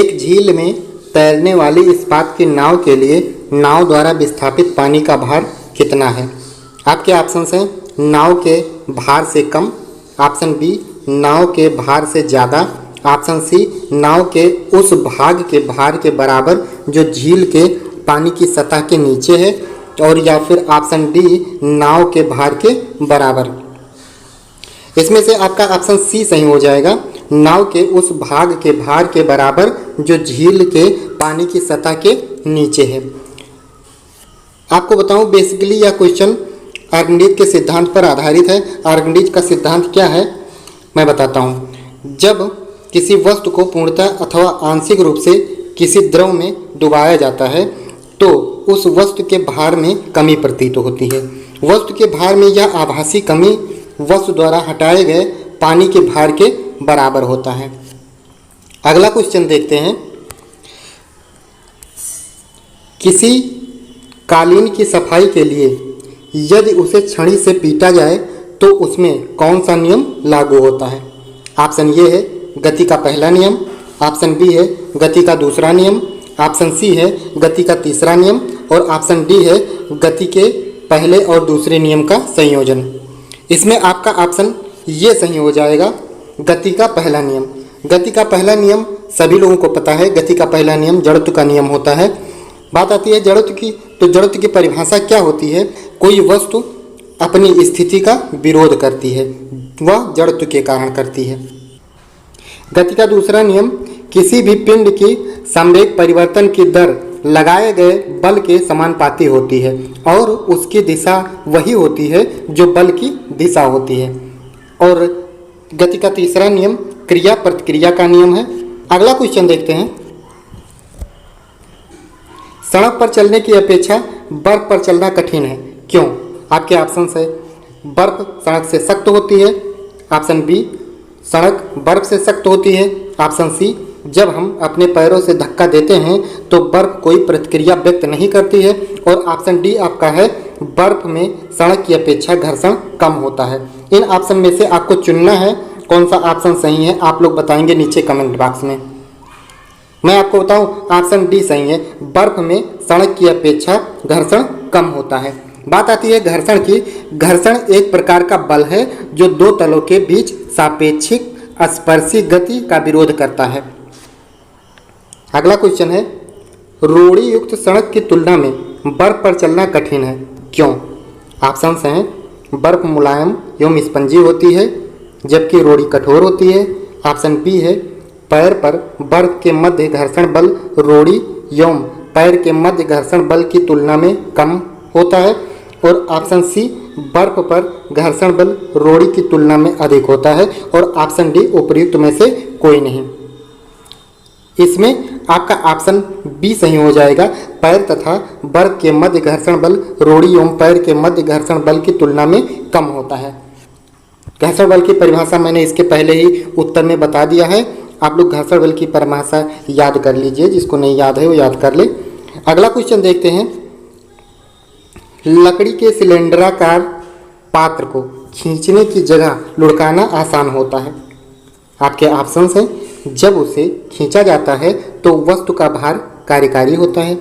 एक झील में तैरने वाली इस्पात की नाव के लिए नाव द्वारा विस्थापित पानी का भार कितना है? आपके ऑप्शंस हैं नाव के भार से कम, ऑप्शन बी नाव के भार से ज़्यादा, ऑप्शन सी नाव के उस भाग के भार के बराबर जो झील के पानी की सतह के नीचे है, और या फिर ऑप्शन डी नाव के भार के बराबर। इसमें से आपका ऑप्शन सी सही हो जाएगा, नाव के उस भाग के भार के बराबर जो झील के पानी की सतह के नीचे है। आपको बताऊं बेसिकली यह क्वेश्चन आर्किमिडीज के सिद्धांत पर आधारित है। आर्किमिडीज का सिद्धांत क्या है मैं बताता हूं। जब किसी वस्तु को पूर्णतः अथवा आंशिक रूप से किसी द्रव में डुबाया जाता है तो उस वस्तु के भार में कमी प्रतीत होती है। वस्तु के भार में यह आभासी कमी वस्तु द्वारा हटाए गए पानी के भार के बराबर होता है। अगला क्वेश्चन देखते हैं। किसी कालीन की सफाई के लिए यदि उसे छड़ी से पीटा जाए तो उसमें कौन सा नियम लागू होता है? ऑप्शन ये है गति का पहला नियम, ऑप्शन बी है गति का दूसरा नियम, ऑप्शन सी है गति का तीसरा नियम, और ऑप्शन डी है गति के पहले और दूसरे नियम का संयोजन। इसमें आपका ऑप्शन ये सही हो जाएगा, गति का पहला नियम। गति का पहला नियम सभी लोगों को पता है, गति का पहला नियम जड़त्व का नियम होता है। बात आती है जड़त्व की, तो जड़त्व की परिभाषा क्या होती है? कोई वस्तु अपनी स्थिति का विरोध करती है, वह जड़त्व के कारण करती है। गति का दूसरा नियम किसी भी पिंड की संवेग परिवर्तन की दर लगाए गए बल के समानुपाती होती है और उसकी दिशा वही होती है जो बल की दिशा होती है। और गति का तीसरा नियम क्रिया प्रतिक्रिया का नियम है। अगला क्वेश्चन देखते हैं। सड़क पर चलने की अपेक्षा बर्फ पर चलना कठिन है, क्यों? आपके ऑप्शन है बर्फ सड़क से सख्त होती है, ऑप्शन बी सड़क बर्फ से सख्त होती है, ऑप्शन सी जब हम अपने पैरों से धक्का देते हैं तो बर्फ कोई प्रतिक्रिया व्यक्त नहीं करती है, और ऑप्शन डी आपका है बर्फ में सड़क की अपेक्षा घर्षण कम होता है। इन ऑप्शन में से आपको चुनना है कौन सा ऑप्शन सही है, आप लोग बताएंगे नीचे कमेंट बॉक्स में। मैं आपको बताऊं ऑप्शन डी सही है, बर्फ में सड़क की अपेक्षा घर्षण कम होता है। बात आती है घर्षण की। घर्षण एक प्रकार का बल है जो दो तलों के बीच सापेक्षिक स्पर्शी गति का विरोध करता है। अगला क्वेश्चन है, रोड़ी युक्त सड़क की तुलना में बर्फ पर चलना कठिन है, क्यों? ऑप्शंस हैं बर्फ मुलायम एवं स्पंजी होती है जबकि रोड़ी कठोर होती है, ऑप्शन बी है पैर पर बर्फ के मध्य घर्षण बल रोड़ी एवं पैर के मध्य घर्षण बल की तुलना में कम होता है, और ऑप्शन सी बर्फ पर घर्षण बल रोड़ी की तुलना में अधिक होता है, और ऑप्शन डी उपर्युक्त में से कोई नहीं। इसमें आपका ऑप्शन बी सही हो जाएगा, पैर तथा बर्फ के मध्य घर्षण बल रोड़ी एवं पैर के मध्य घर्षण बल की तुलना में कम होता है। घर्षण बल की परिभाषा मैंने इसके पहले ही उत्तर में बता दिया है, आप लोग घर्षण बल की परिभाषा याद कर लीजिए, जिसको नहीं याद है वो याद कर ले। अगला क्वेश्चन देखते हैं। लकड़ी के सिलेंडराकार पात्र को खींचने की जगह लुढ़काना आसान होता है। आपके ऑप्शंस हैं जब उसे खींचा जाता है तो वस्तु का भार कार्यकारी होता है,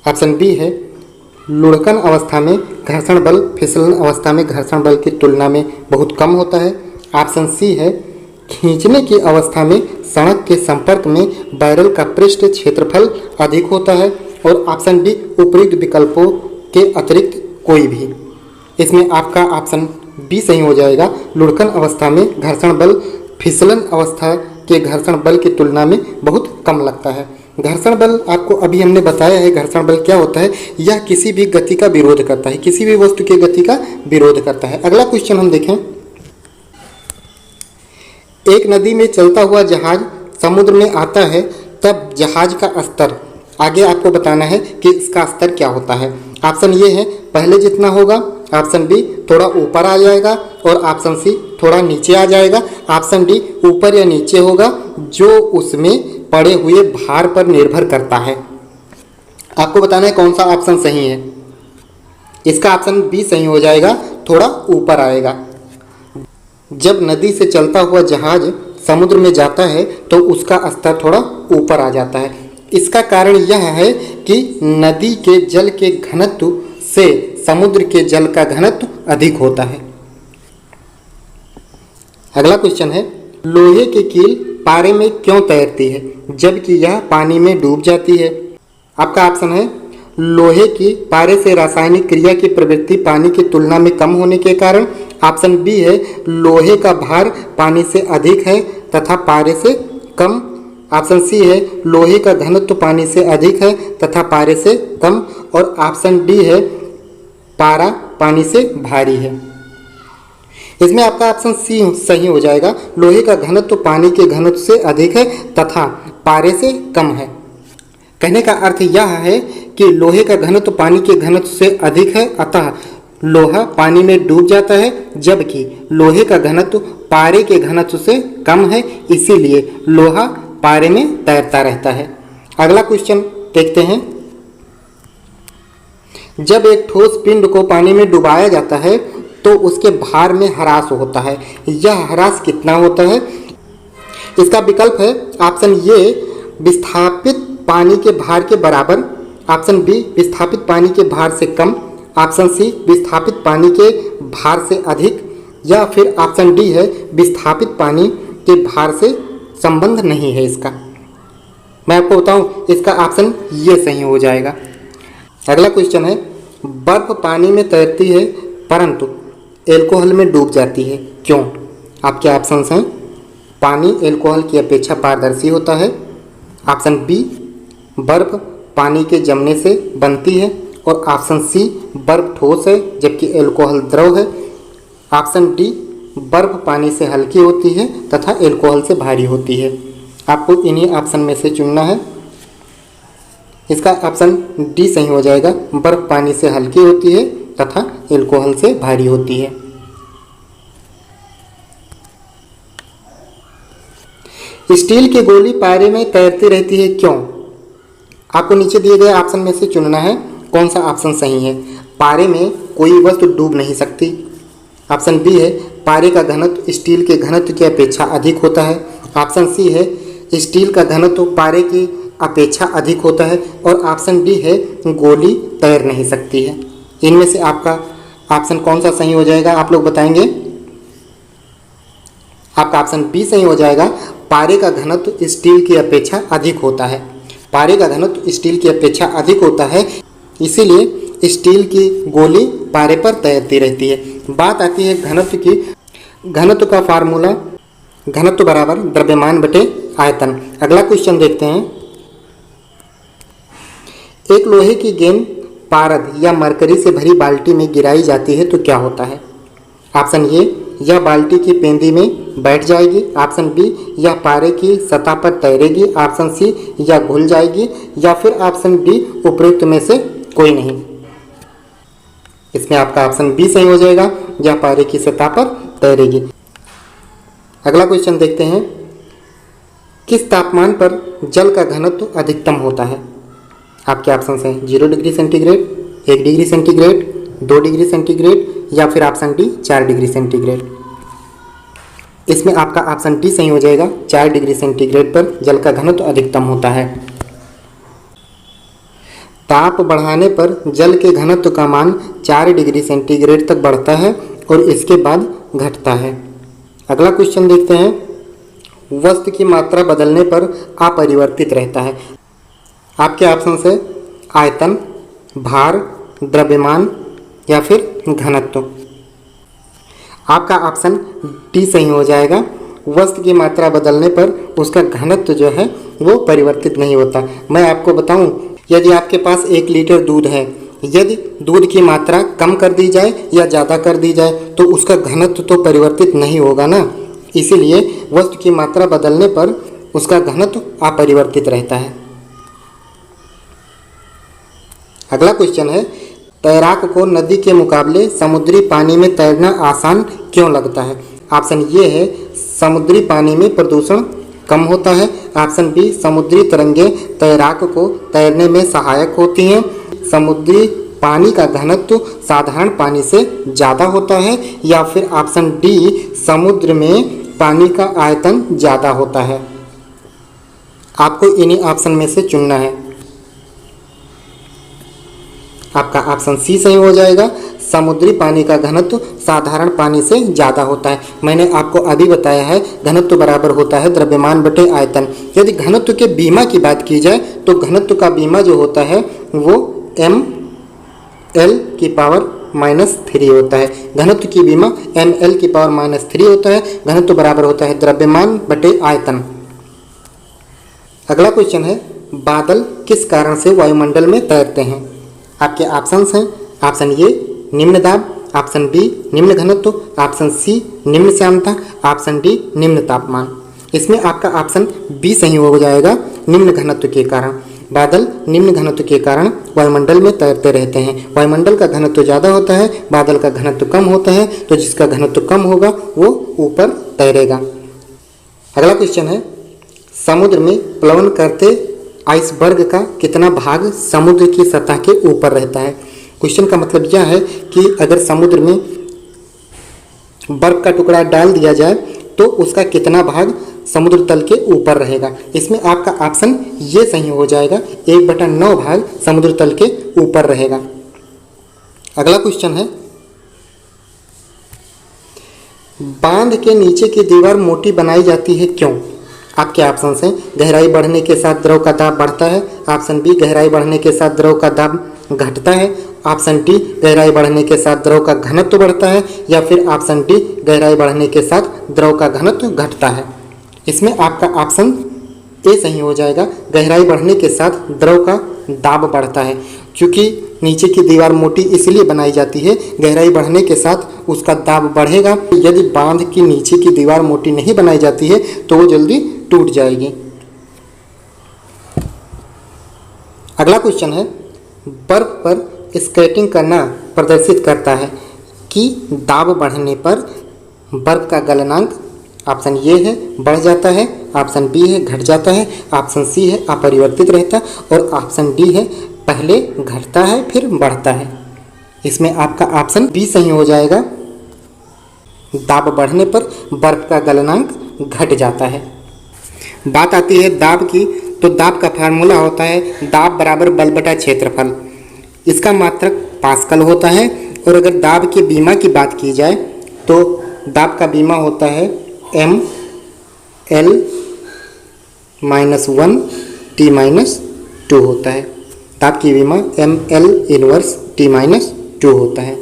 ऑप्शन बी है लुढ़कन अवस्था में घर्षण बल फिसलन अवस्था में घर्षण बल की तुलना में बहुत कम होता है, ऑप्शन सी है खींचने की अवस्था में सड़क के संपर्क में बैरल का पृष्ठ क्षेत्रफल अधिक होता है, और ऑप्शन डी उपयुक्त विकल्पों के अतिरिक्त कोई भी। इसमें आपका ऑप्शन बी सही हो जाएगा, लुढ़कन अवस्था में घर्षण बल फिसलन अवस्था के घर्षण बल की तुलना में बहुत कम लगता है। घर्षण बल आपको अभी हमने बताया है, घर्षण बल क्या होता है? यह किसी भी गति का विरोध करता है, किसी भी वस्तु की गति का विरोध करता है। अगला क्वेश्चन हम देखें। एक नदी में चलता हुआ जहाज समुद्र में आता है तब जहाज का स्तर, आगे आपको बताना है कि इसका स्तर क्या होता है। ऑप्शन ये है पहले जितना होगा, ऑप्शन बी थोड़ा ऊपर आ जाएगा, और ऑप्शन सी थोड़ा नीचे आ जाएगा, ऑप्शन डी ऊपर या नीचे होगा, जो उसमें पड़े हुए भार पर निर्भर करता है। आपको बताना है कौन सा ऑप्शन सही है। इसका ऑप्शन बी सही हो जाएगा, थोड़ा ऊपर आएगा। जब नदी से चलता हुआ जहाज समुद्र में जाता है तो उसका स्तर थोड़ा ऊपर आ जाता है। इसका कारण यह है कि नदी के जल के घनत्व से समुद्र के जल का घनत्व अधिक होता है। अगला क्वेश्चन है, लोहे की कील पारे में क्यों तैरती है जबकि यह पानी में डूब जाती है? आपका ऑप्शन है, लोहे की पारे से रासायनिक क्रिया की प्रवृत्ति पानी की तुलना में कम होने के कारण। ऑप्शन बी है, लोहे का भार पानी से अधिक है तथा पारे से कम। ऑप्शन सी है, लोहे का घनत्व पानी से अधिक है तथा पारे से कम। और ऑप्शन डी है, पारा पानी से भारी है। इसमें आपका ऑप्शन सी सही हो जाएगा। लोहे का घनत्व पानी के घनत्व से अधिक है तथा पारे से कम है। कहने का अर्थ यह है कि लोहे का घनत्व पानी के घनत्व से अधिक है, अतः लोहा पानी में डूब जाता है, जबकि लोहे का घनत्व पारे के घनत्व से कम है, इसीलिए लोहा पारे में तैरता रहता है। अगला क्वेश्चन देखते हैं, जब एक ठोस पिंड को पानी में डुबाया जाता है तो उसके भार में ह्रास होता है। यह ह्रास कितना होता है? इसका विकल्प है ऑप्शन ए, विस्थापित पानी के भार के बराबर। ऑप्शन बी, विस्थापित पानी के भार से कम। ऑप्शन सी, विस्थापित पानी के भार से अधिक। या फिर ऑप्शन डी है, विस्थापित पानी के भार से संबंध नहीं है इसका। मैं आपको बताऊं, इसका ऑप्शन ये सही हो जाएगा। अगला क्वेश्चन है, बर्फ पानी में तैरती है परंतु एल्कोहल में डूब जाती है, क्यों? आपके ऑप्शंस हैं, पानी एल्कोहल की अपेक्षा पारदर्शी होता है। ऑप्शन बी, बर्फ पानी के जमने से बनती है। और ऑप्शन सी, बर्फ ठोस है जबकि एल्कोहल द्रव है। ऑप्शन डी, बर्फ पानी से हल्की होती है तथा एल्कोहल से भारी होती है। आपको इन्हीं ऑप्शन में से चुनना है। इसका ऑप्शन डी सही हो जाएगा। बर्फ पानी से हल्की होती है तथा एल्कोहल से भारी होती है। स्टील की गोली पारे में तैरती रहती है, क्यों? आपको नीचे दिए गए ऑप्शन में से चुनना है कौन सा ऑप्शन सही है। पारे में कोई वस्तु डूब नहीं सकती। ऑप्शन बी है, पारे का घनत्व स्टील के घनत्व की अपेक्षा अधिक होता है। ऑप्शन सी है, स्टील का घनत्व पारे की अपेक्षा अधिक होता है। और ऑप्शन डी है, गोली तैर नहीं सकती है। इनमें से आपका ऑप्शन कौन सा सही हो जाएगा, आप लोग बताएंगे। आपका ऑप्शन बी सही हो जाएगा। पारे का घनत्व स्टील की अपेक्षा अधिक होता है। पारे का घनत्व स्टील की अपेक्षा अधिक होता है, इसीलिए स्टील की गोली पारे पर तैरती रहती है। बात आती है घनत्व की। घनत्व का फार्मूला घनत्व बराबर द्रव्यमान बटे आयतन। अगला क्वेश्चन देखते हैं, एक लोहे की गेंद पारद या मरकरी से भरी बाल्टी में गिराई जाती है तो क्या होता है? ऑप्शन ए, यह बाल्टी की पेंदी में बैठ जाएगी। ऑप्शन बी, यह पारे की सतह पर तैरेगी। ऑप्शन सी, यह घुल जाएगी। या फिर ऑप्शन डी, उपरोक्त में से कोई नहीं। इसमें आपका ऑप्शन बी सही हो जाएगा, यह पारे की सतह पर तैरेगी। अगला क्वेश्चन देखते हैं, किस तापमान पर जल का घनत्व अधिकतम होता है? आपके ऑप्शन हैं 0 degree centigrade, 1 degree centigrade, 2 degree centigrade या फिर ऑप्शन डी 4 डिग्री सेंटीग्रेड। इसमें आपका ऑप्शन डी सही हो जाएगा। 4 डिग्री सेंटीग्रेड पर जल का घनत्व अधिकतम होता है। ताप बढ़ाने पर जल के घनत्व का मान 4 डिग्री सेंटीग्रेड तक बढ़ता है और इसके बाद घटता है। अगला क्वेश्चन देखते हैं, वस्तु की मात्रा बदलने पर अपरिवर्तित रहता है। आपके ऑप्शन है आयतन, भार, द्रव्यमान या फिर घनत्व। आपका ऑप्शन डी सही हो जाएगा। वस्तु की मात्रा बदलने पर उसका घनत्व जो है वो परिवर्तित नहीं होता। मैं आपको बताऊं, यदि आपके पास 1 लीटर दूध है, यदि दूध की मात्रा कम कर दी जाए या ज़्यादा कर दी जाए तो उसका घनत्व तो परिवर्तित नहीं होगा ना। इसीलिए वस्तु की मात्रा बदलने पर उसका घनत्व अपरिवर्तित रहता है। अगला क्वेश्चन है, तैराक को नदी के मुकाबले समुद्री पानी में तैरना आसान क्यों लगता है? ऑप्शन ये है, समुद्री पानी में प्रदूषण कम होता है। ऑप्शन बी, समुद्री तरंगें तैराक को तैरने में सहायक होती हैं। समुद्री पानी का घनत्व साधारण पानी से ज़्यादा होता है। या फिर ऑप्शन डी, समुद्र में पानी का आयतन ज़्यादा होता है। आपको इन्हीं ऑप्शन में से चुनना है। आपका ऑप्शन सी सही हो जाएगा। समुद्री पानी का घनत्व साधारण पानी से ज़्यादा होता है। मैंने आपको अभी बताया है घनत्व बराबर होता है द्रव्यमान बटे आयतन। यदि घनत्व के बीमा की बात की जाए तो घनत्व का बीमा जो होता है वो ml⁻³ होता है। घनत्व की बीमा ml⁻³ होता है। घनत्व बराबर होता है द्रव्यमान बटे आयतन। अगला क्वेश्चन है, बादल किस कारण से वायुमंडल में तैरते हैं? आपके ऑप्शंस हैं, ऑप्शन ए निम्न दाब, ऑप्शन बी निम्न घनत्व, ऑप्शन सी निम्न श्यानता, ऑप्शन डी निम्न तापमान। इसमें आपका ऑप्शन बी सही हो जाएगा, निम्न घनत्व के कारण। बादल निम्न घनत्व के कारण वायुमंडल में तैरते रहते हैं। वायुमंडल का घनत्व ज़्यादा होता है, बादल का घनत्व कम होता है, तो जिसका घनत्व कम होगा वो ऊपर तैरेगा। अगला क्वेश्चन है, समुद्र में प्लवन करते आइसबर्ग का कितना भाग समुद्र की सतह के ऊपर रहता है? क्वेश्चन का मतलब यह है कि अगर समुद्र में बर्फ का टुकड़ा डाल दिया जाए तो उसका कितना भाग समुद्र तल के ऊपर रहेगा। इसमें आपका ऑप्शन ये सही हो जाएगा, 1/9 भाग समुद्र तल के ऊपर रहेगा। अगला क्वेश्चन है, बांध के नीचे की दीवार मोटी बनाई जाती है क्यों? आपके ऑप्शन हैं, गहराई बढ़ने के साथ द्रव का दाब बढ़ता है, ऑप्शन बी गहराई बढ़ने के साथ द्रव का दाब घटता है, ऑप्शन डी गहराई बढ़ने के साथ द्रव का घनत्व बढ़ता है, या फिर ऑप्शन डी गहराई बढ़ने के साथ द्रव का घनत्व घटता है। इसमें आपका ऑप्शन ए सही हो जाएगा, गहराई बढ़ने के साथ द्रव का दाब बढ़ता है। क्योंकि नीचे की दीवार मोटी इसलिए बनाई जाती है, गहराई बढ़ने के साथ उसका दाब बढ़ेगा। यदि बांध की नीचे की दीवार मोटी नहीं बनाई जाती है तो वो जल्दी टूट जाएगी। अगला क्वेश्चन है, बर्फ पर स्केटिंग करना प्रदर्शित करता है कि दाब बढ़ने पर बर्फ का गलनांक ऑप्शन ए है बढ़ जाता है, ऑप्शन बी है घट जाता है, ऑप्शन सी है अपरिवर्तित रहता है, और ऑप्शन डी है पहले घटता है फिर बढ़ता है। इसमें आपका ऑप्शन बी सही हो जाएगा, दाब बढ़ने पर बर्फ का गलनांक घट जाता है। बात आती है दाब की, तो दाब का फार्मूला होता है दाब बराबर बल बटा क्षेत्रफल। इसका मात्रक पास्कल होता है। और अगर दाब के बीमा की बात की जाए तो दाब का बीमा होता है ml-1T-2 होता है। दाब की बीमा ml−T-2 होता है।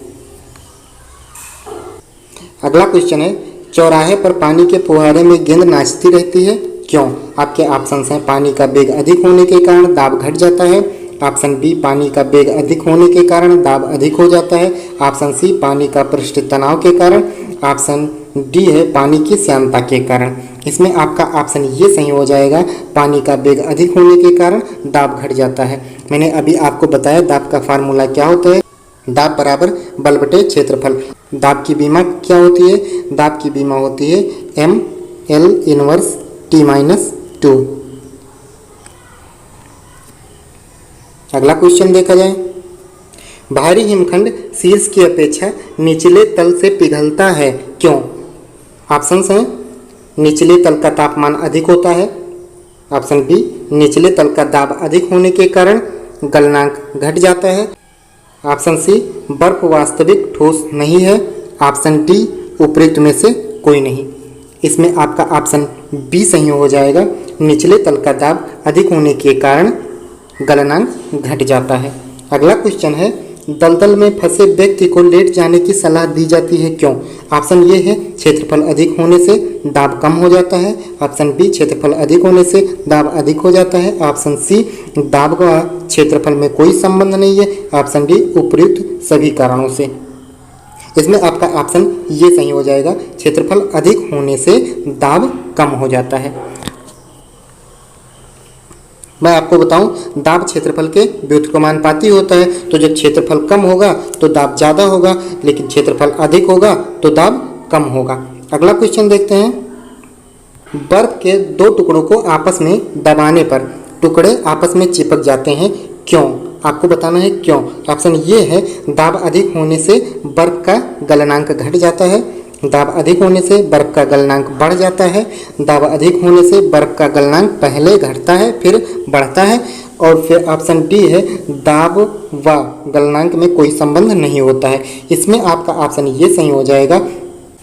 अगला क्वेश्चन है, चौराहे पर पानी के फुहारे में गेंद नाचती रहती है क्यों? आपके ऑप्शंस हैं, पानी का वेग अधिक होने के कारण दाब घट जाता है, ऑप्शन बी पानी का वेग अधिक होने के कारण दाब अधिक हो जाता है, ऑप्शन सी पानी का पृष्ठ तनाव के कारण, ऑप्शन डी है पानी की श्यानता के कारण। इसमें आपका ऑप्शन ये सही हो जाएगा, पानी का वेग अधिक होने के कारण दाब घट जाता है। मैंने अभी आपको बताया दाब का फार्मूला क्या होता है, दाब बराबर बल बटे क्षेत्रफल। दाब की बीमा क्या होती है? दाब की बीमा होती है ml−T-2। अगला क्वेश्चन देखा जाए, भारी हिमखंड शीर्ष की अपेक्षा निचले तल से पिघलता है क्यों? ऑप्शंस हैं, निचले तल का तापमान अधिक होता है, ऑप्शन बी निचले तल का दाब अधिक होने के कारण गलनांक घट जाता है, ऑप्शन सी बर्फ वास्तविक ठोस नहीं है, ऑप्शन डी उपरोक्त में से कोई नहीं। इसमें आपका ऑप्शन बी सही हो जाएगा, निचले तल का दाब अधिक होने के कारण गलनांक घट जाता है। अगला क्वेश्चन है, दलदल में फंसे व्यक्ति को लेट जाने की सलाह दी जाती है क्यों? ऑप्शन ये है क्षेत्रफल अधिक होने से दाब कम हो जाता है, ऑप्शन बी क्षेत्रफल अधिक होने से दाब अधिक हो जाता है, ऑप्शन सी दाब का क्षेत्रफल में कोई संबंध नहीं है, ऑप्शन डी उपयुक्त सभी कारणों से। इसमें आपका ऑप्शन ये सही हो जाएगा, क्षेत्रफल अधिक होने से दाब कम हो जाता है। मैं आपको बताऊं, दाब क्षेत्रफल के व्युत्क्रमानुपाती होता है, तो जब क्षेत्रफल कम होगा तो दाब ज़्यादा होगा, लेकिन क्षेत्रफल अधिक होगा तो दाब कम होगा। अगला क्वेश्चन देखते हैं, बर्फ के दो टुकड़ों को आपस में दबाने पर टुकड़े आपस में चिपक जाते हैं क्यों? आपको बताना है क्यों। ऑप्शन ये है, दाब अधिक होने से बर्फ का गलनांक घट जाता है, दाब अधिक होने से बर्फ़ का गलनांक बढ़ जाता है। दाब अधिक होने से बर्फ़ का गलनांक पहले घटता है फिर बढ़ता है। और फिर ऑप्शन डी है, दाब व गलनांक में कोई संबंध नहीं होता है। इसमें आपका ऑप्शन ये सही हो जाएगा,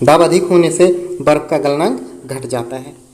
दाब अधिक होने से बर्फ़ का गलनांक घट जाता है।